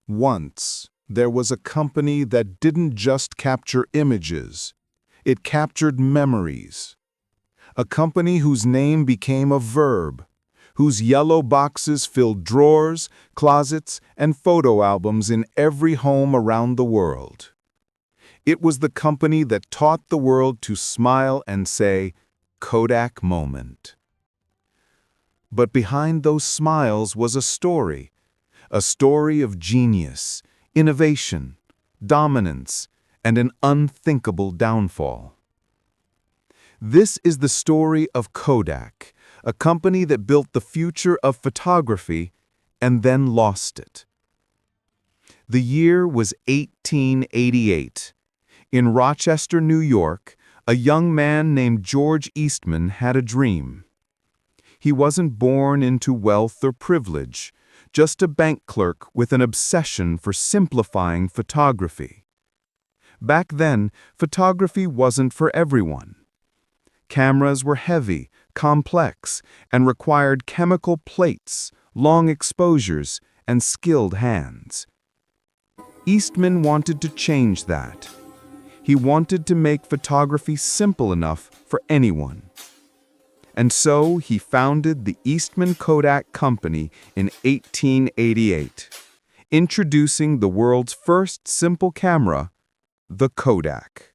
Once, there was a company that didn't just capture images, it captured memories. A company whose name became a verb, whose yellow boxes filled drawers, closets, and photo albums in every home around the world. It was the company that taught the world to smile and say, Kodak moment. But behind those smiles was a story of genius, innovation, dominance, and an unthinkable downfall. This is the story of Kodak, a company that built the future of photography and then lost it. The year was 1888. In Rochester, New York, a young man named George Eastman had a dream. He wasn't born into wealth or privilege, just a bank clerk with an obsession for simplifying photography. Back then, photography wasn't for everyone. Cameras were heavy, complex, and required chemical plates, long exposures, and skilled hands. Eastman wanted to change that. He wanted to make photography simple enough for anyone. And so he founded the Eastman Kodak Company in 1888, introducing the world's first simple camera, the Kodak.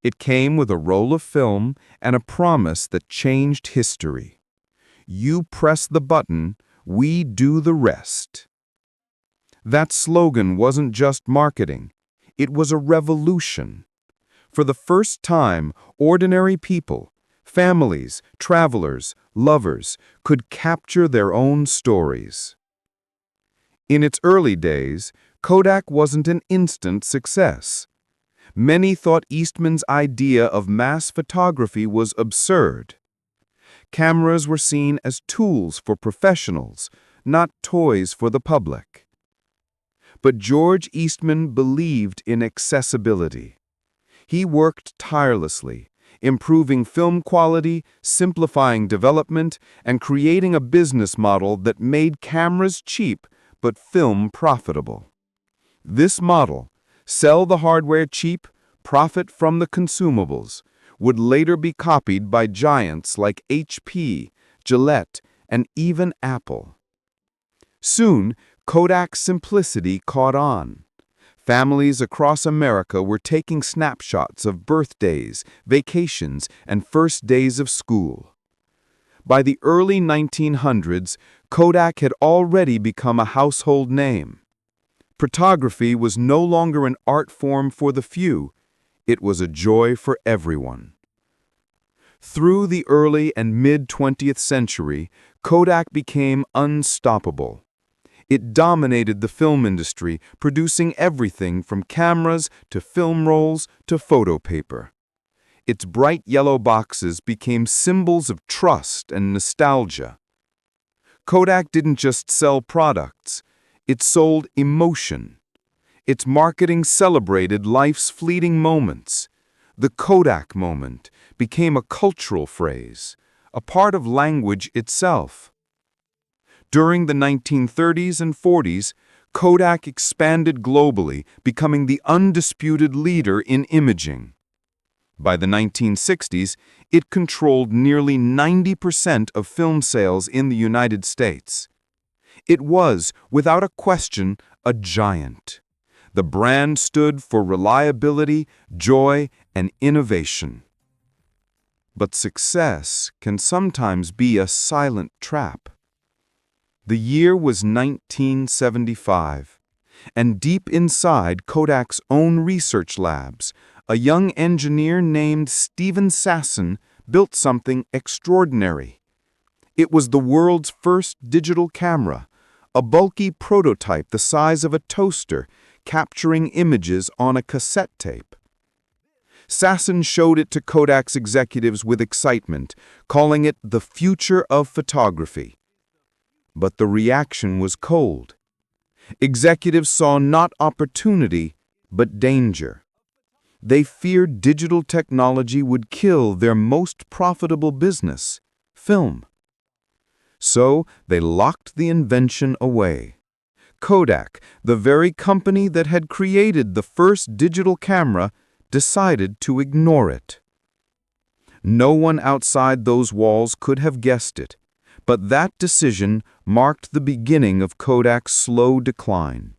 It came with a roll of film and a promise that changed history. You press the button, we do the rest. That slogan wasn't just marketing, it was a revolution. For the first time, ordinary people, families, travelers, lovers, could capture their own stories. In its early days, Kodak wasn't an instant success. Many thought Eastman's idea of mass photography was absurd. Cameras were seen as tools for professionals, not toys for the public. But George Eastman believed in accessibility. He worked tirelessly, improving film quality, simplifying development, and creating a business model that made cameras cheap but film profitable. This model, sell the hardware cheap, profit from the consumables, would later be copied by giants like HP, Gillette, and even Apple. Soon, Kodak's simplicity caught on. Families across America were taking snapshots of birthdays, vacations, and first days of school. By the early 1900s, Kodak had already become a household name. Photography was no longer an art form for the few, it was a joy for everyone. Through the early and mid-20th century, Kodak became unstoppable. It dominated the film industry, producing everything from cameras to film rolls to photo paper. Its bright yellow boxes became symbols of trust and nostalgia. Kodak didn't just sell products, it sold emotion. Its marketing celebrated life's fleeting moments. The Kodak moment became a cultural phrase, a part of language itself. During the 1930s and 40s, Kodak expanded globally, becoming the undisputed leader in imaging. By the 1960s, it controlled nearly 90% of film sales in the United States. It was, without a question, a giant. The brand stood for reliability, joy, and innovation. But success can sometimes be a silent trap. The year was 1975, and deep inside Kodak's own research labs, a young engineer named Stephen Sasson built something extraordinary. It was the world's first digital camera, a bulky prototype the size of a toaster, capturing images on a cassette tape. Sasson showed it to Kodak's executives with excitement, calling it the future of photography. But the reaction was cold. Executives saw not opportunity, but danger. They feared digital technology would kill their most profitable business, film. So they locked the invention away. Kodak, the very company that had created the first digital camera, decided to ignore it. No one outside those walls could have guessed it, but that decision marked the beginning of Kodak's slow decline.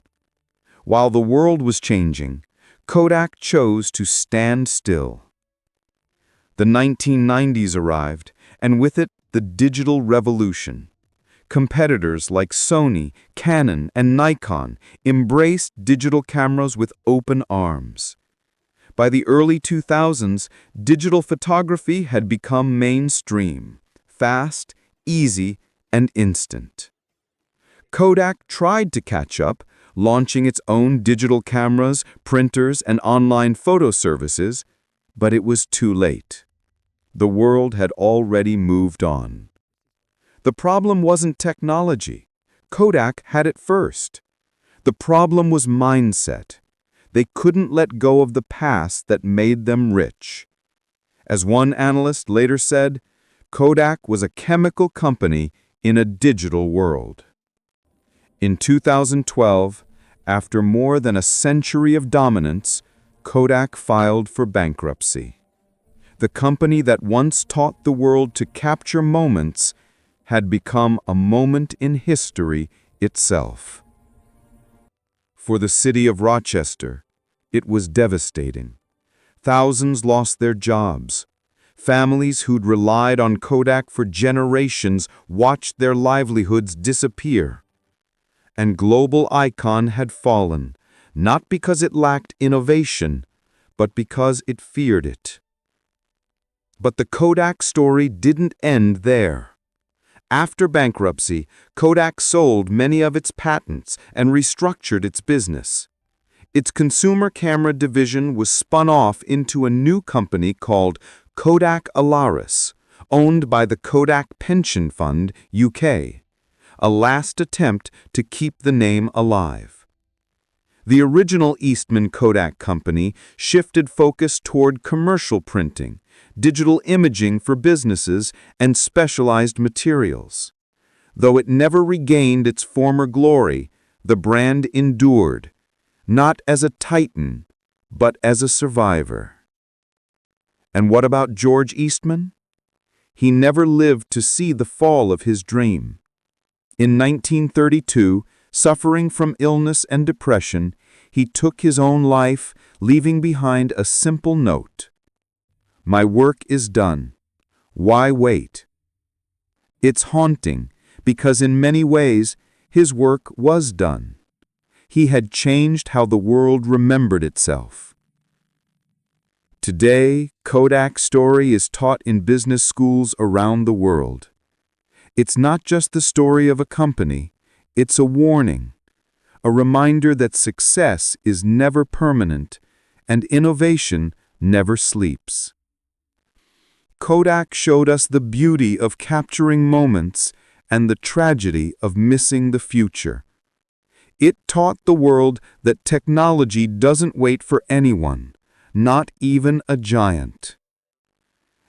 While the world was changing, Kodak chose to stand still. The 1990s arrived, and with it, the digital revolution. Competitors like Sony, Canon, and Nikon embraced digital cameras with open arms. By the early 2000s, digital photography had become mainstream, fast, easy, and instant. Kodak tried to catch up, launching its own digital cameras, printers, and online photo services, but it was too late. The world had already moved on. The problem wasn't technology. Kodak had it first. The problem was mindset. They couldn't let go of the past that made them rich. As one analyst later said, Kodak was a chemical company in a digital world. In 2012, after more than a century of dominance, Kodak filed for bankruptcy. The company that once taught the world to capture moments had become a moment in history itself. For the city of Rochester, it was devastating. Thousands lost their jobs. Families who'd relied on Kodak for generations watched their livelihoods disappear. And global icon had fallen, not because it lacked innovation, but because it feared it. But the Kodak story didn't end there. After bankruptcy, Kodak sold many of its patents and restructured its business. Its consumer camera division was spun off into a new company called Kodak Alaris, owned by the Kodak Pension Fund, UK, a last attempt to keep the name alive. The original Eastman Kodak Company shifted focus toward commercial printing, digital imaging for businesses, and specialized materials. Though it never regained its former glory, the brand endured, not as a titan, but as a survivor. And what about George Eastman? He never lived to see the fall of his dream. In 1932, suffering from illness and depression, he took his own life, leaving behind a simple note. "My work is done. Why wait?" It's haunting, because in many ways, his work was done. He had changed how the world remembered itself. Today, Kodak's story is taught in business schools around the world. It's not just the story of a company, it's a warning, a reminder that success is never permanent and innovation never sleeps. Kodak showed us the beauty of capturing moments and the tragedy of missing the future. It taught the world that technology doesn't wait for anyone, not even a giant.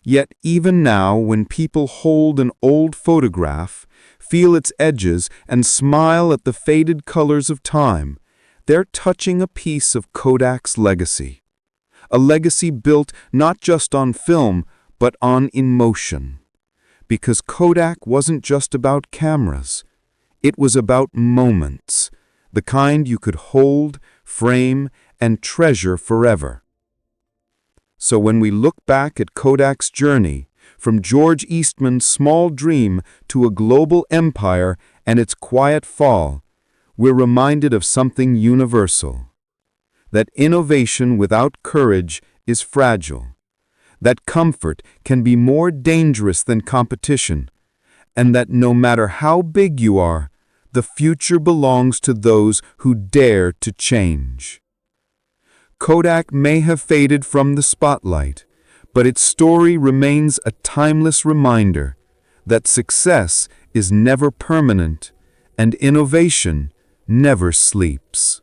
Yet even now, when people hold an old photograph, feel its edges, and smile at the faded colors of time, they're touching a piece of Kodak's legacy. A legacy built not just on film, but on emotion. Because Kodak wasn't just about cameras. It was about moments, the kind you could hold, frame, and treasure forever. So when we look back at Kodak's journey, from George Eastman's small dream to a global empire and its quiet fall, we're reminded of something universal. That innovation without courage is fragile. That comfort can be more dangerous than competition, and that no matter how big you are, the future belongs to those who dare to change. Kodak may have faded from the spotlight, but its story remains a timeless reminder that success is never permanent and innovation never sleeps.